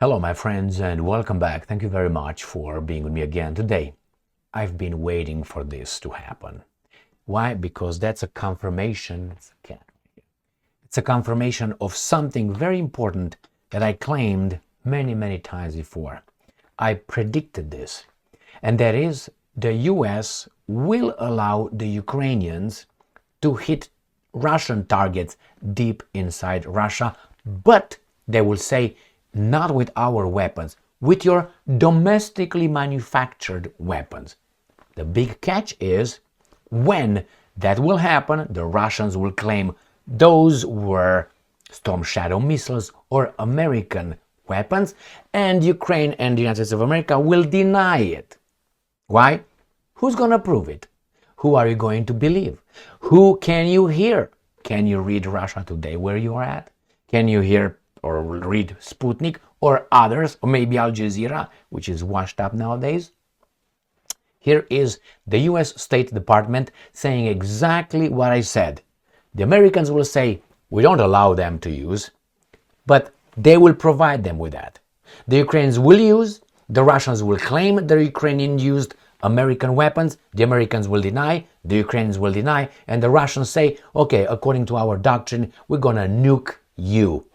Hello, my friends, and welcome back. Thank you very much for being with me again today. I've been waiting for this to happen. Why? Because that's a confirmation. It's a confirmation of something very important that I claimed many times before. I predicted this, and that is the US will allow the Ukrainians to hit Russian targets deep inside Russia, but they will say, not with our weapons, with your domestically manufactured weapons. The big catch is, when that will happen, the Russians will claim those were Storm Shadow missiles or American weapons, and Ukraine and the United States of America will deny it. Why? Who's going to prove it? Who are you going to believe? Who can you hear? Can you read Russia Today where you are at? Can you hear or read Sputnik or others, or maybe Al Jazeera, which is washed up nowadays? Here is the US State Department saying exactly what I said. The Americans will say, we don't allow them to use, but they will provide them with that. The Ukrainians will use, the Russians will claim the Ukrainian used American weapons, the Americans will deny, the Ukrainians will deny, and the Russians say, okay, according to our doctrine, we're gonna nuke you.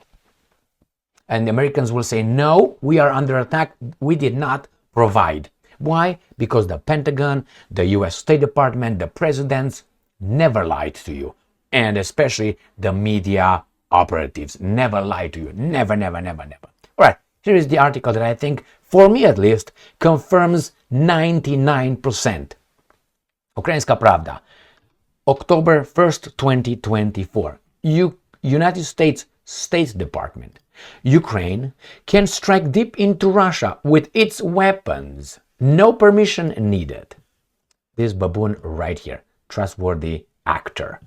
And the Americans will say, no, we are under attack, we did not provide. Why? Because the Pentagon, the US State Department, the presidents never lied to you. And especially the media operatives never lied to you. Never. All right, here is the article that I think, for me at least, confirms 99%. Ukrainska Pravda, October 1st, 2024. United States State Department. Ukraine can strike deep into Russia with its weapons. No permission needed. This baboon right here, trustworthy actor.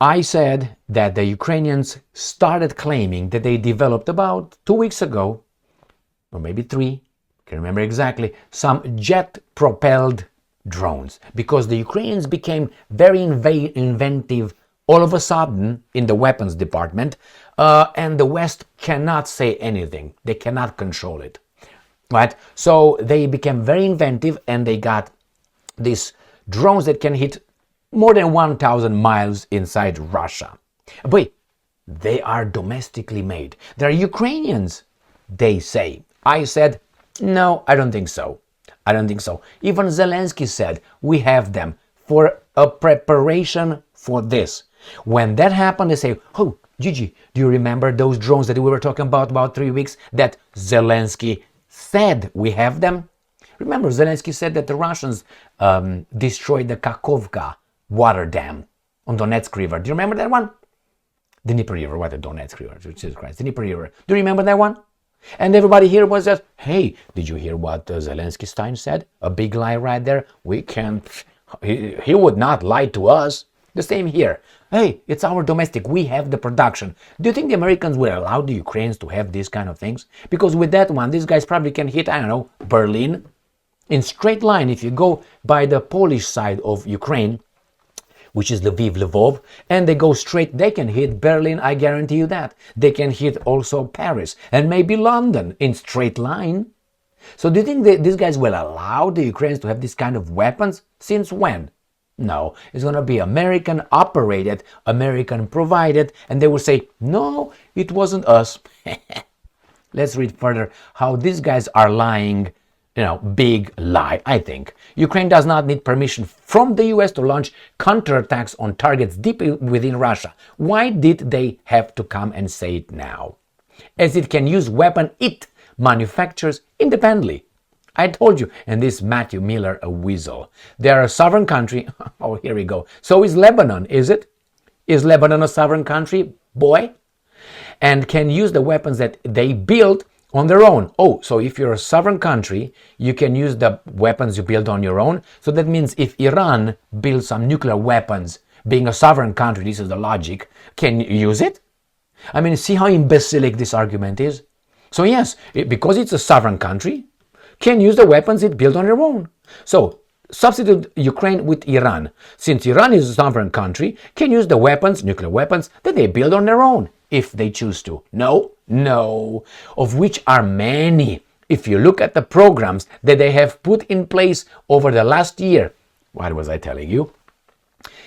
I said that the Ukrainians started claiming that they developed about 2 weeks ago, or maybe 3, can't remember exactly, some jet-propelled drones, because the Ukrainians became very inventive all of a sudden in the weapons department, and the West cannot say anything. They cannot control it, right? So they became very inventive, and they got these drones that can hit more than 1,000 miles inside Russia. But they are domestically made. They're Ukrainians, they say. I said, no, I don't think so. Even Zelensky said, we have them for a preparation for this. When that happened, they say, oh, Gigi, do you remember those drones that we were talking about 3 weeks that Zelensky said we have them? Remember, Zelensky said that the Russians destroyed the Kakhovka water dam on Donetsk River. Do you remember that one? The Dnieper River, what the Donetsk River, Jesus Christ, the Dnieper River. Do you remember that one? And everybody here was just, hey, did you hear what Zelensky Stein said? A big lie right there. We can't, he would not lie to us. The same here. Hey, it's our domestic. We have the production. Do you think the Americans will allow the Ukrainians to have these kind of things? Because with that one, these guys probably can hit, I don't know, Berlin. In straight line, if you go by the Polish side of Ukraine, which is Lviv, Lvov, and they go straight, they can hit Berlin, I guarantee you that. They can hit also Paris and maybe London in straight line. So do you think these guys will allow the Ukrainians to have this kind of weapons? Since when? No, it's going to be American operated, American provided, and they will say, no, it wasn't us. Let's read further how these guys are lying, big lie, I think. Ukraine does not need permission from the US to launch counterattacks on targets deep within Russia. Why did they have to come and say it now? As it can use weapon it manufactures independently. I told you, and this Matthew Miller a weasel. They are a sovereign country. Oh, here we go. So is Lebanon, is it? Is Lebanon a sovereign country, boy? And can use the weapons that they build on their own. Oh, so if you're a sovereign country, you can use the weapons you build on your own. So that means if Iran builds some nuclear weapons, being a sovereign country, this is the logic, can you use it? I mean, see how imbecilic this argument is? So yes, because it's a sovereign country, can use the weapons it built on their own. So substitute Ukraine with Iran. Since Iran is a sovereign country, can use the weapons, nuclear weapons, that they build on their own. if they choose to. No, no, of which are many. If you look at the programs that they have put in place over the last year, what was I telling you?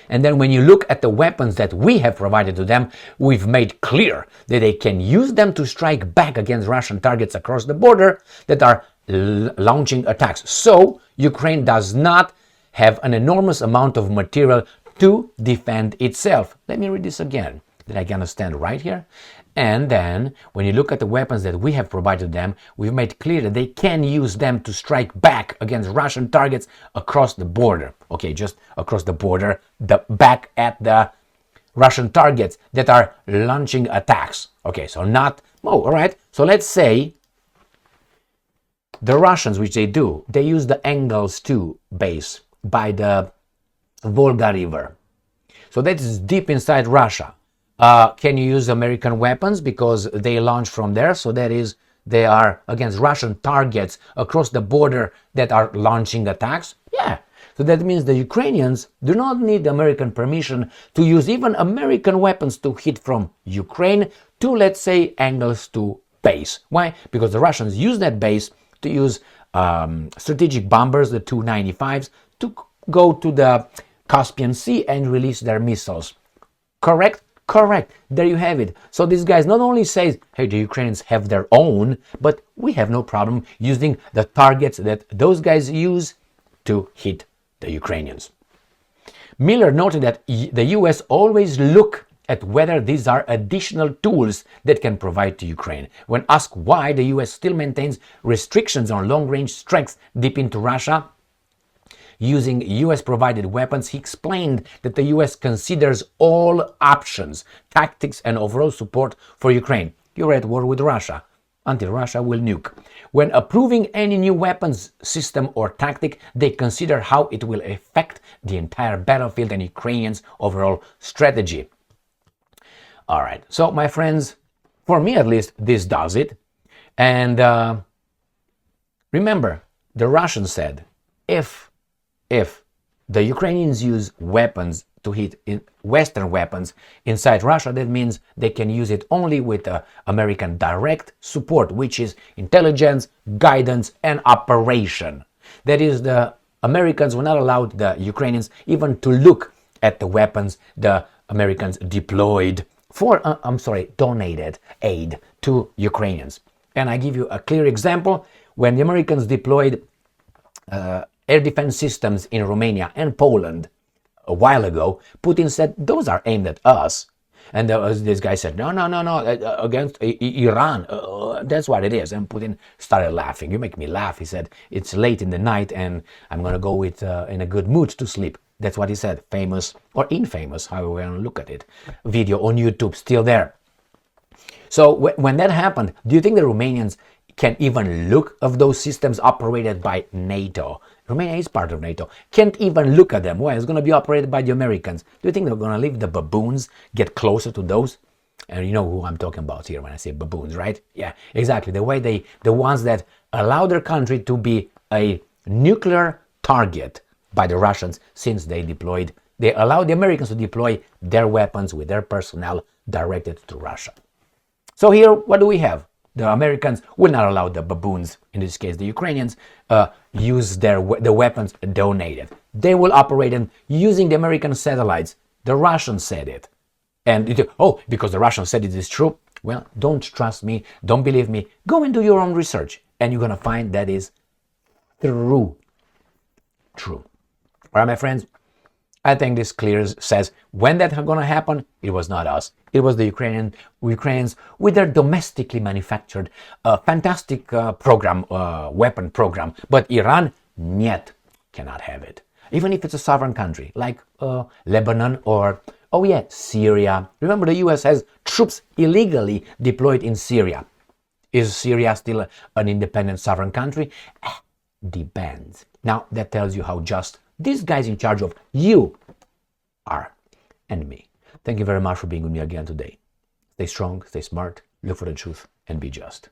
And then when you look at the weapons that we have provided to them, we've made clear that they can use them to strike back against Russian targets across the border that are launching attacks. So Ukraine does not have an enormous amount of material to defend itself. Let me read this again. Did I understand right here? And then when you look at the weapons that we have provided them, we've made clear that they can use them to strike back against Russian targets across the border. Okay, just across the border, back at the Russian targets that are launching attacks. Okay, so not, oh, all right. So let's say the Russians, which they do, they use the Engels 2 base by the Volga River. So that is deep inside Russia. Can you use American weapons because they launch from there? So that is, they are against Russian targets across the border that are launching attacks? Yeah. So that means the Ukrainians do not need American permission to use even American weapons to hit from Ukraine to, let's say, Engels 2 base. Why? Because the Russians use that base to use strategic bombers, the Tu-95s, to go to the Caspian Sea and release their missiles. Correct? Correct. There you have it. So this guy not only says, hey, the Ukrainians have their own, but we have no problem using the targets that those guys use to hit the Ukrainians. Miller noted that the US always look at whether these are additional tools that can provide to Ukraine. When asked why the US still maintains restrictions on long-range strikes deep into Russia, using US-provided weapons, he explained that the US considers all options, tactics, and overall support for Ukraine. You're at war with Russia, until Russia will nuke. When approving any new weapons system or tactic, they consider how it will affect the entire battlefield and Ukrainians' overall strategy. All right, so my friends, for me at least, this does it. And remember, the Russians said, if the Ukrainians use weapons to hit Western weapons inside Russia, that means they can use it only with American direct support, which is intelligence, guidance, and operation. That is, the Americans will not allow the Ukrainians even to look at the weapons the Americans deployed for, donated aid to Ukrainians. And I give you a clear example. When the Americans deployed air defense systems in Romania and Poland a while ago, Putin said, those are aimed at us. And this guy said, no, against Iran, that's what it is. And Putin started laughing. You make me laugh. He said, it's late in the night and I'm going to go in a good mood to sleep. That's what he said, famous or infamous, however we want to look at it. Video on YouTube, still there. So when that happened, do you think the Romanians can even look at those systems operated by NATO? Romania is part of NATO. Can't even look at them. Why? It's going to be operated by the Americans. Do you think they're going to leave the baboons get closer to those? And you know who I'm talking about here when I say baboons, right? Yeah, exactly. The ones that allow their country to be a nuclear target by the Russians, since they allowed the Americans to deploy their weapons with their personnel directed to Russia. So here, what do we have? The Americans will not allow the baboons, in this case the Ukrainians, use the weapons donated. They will operate them using the American satellites. The Russians said it. And because the Russians said it is true, well, don't trust me, don't believe me. Go and do your own research, and you're going to find that is true. All right, my friends, I think this clear says when that's going to happen, it was not us. It was the Ukrainians with their domestically manufactured fantastic weapon program. But Iran, niet, cannot have it. Even if it's a sovereign country like Lebanon or, Syria. Remember, the US has troops illegally deployed in Syria. Is Syria still an independent sovereign country? Depends. Now, that tells you how just these guys in charge of you are, and me. Thank you very much for being with me again today. Stay strong, stay smart, look for the truth, and be just.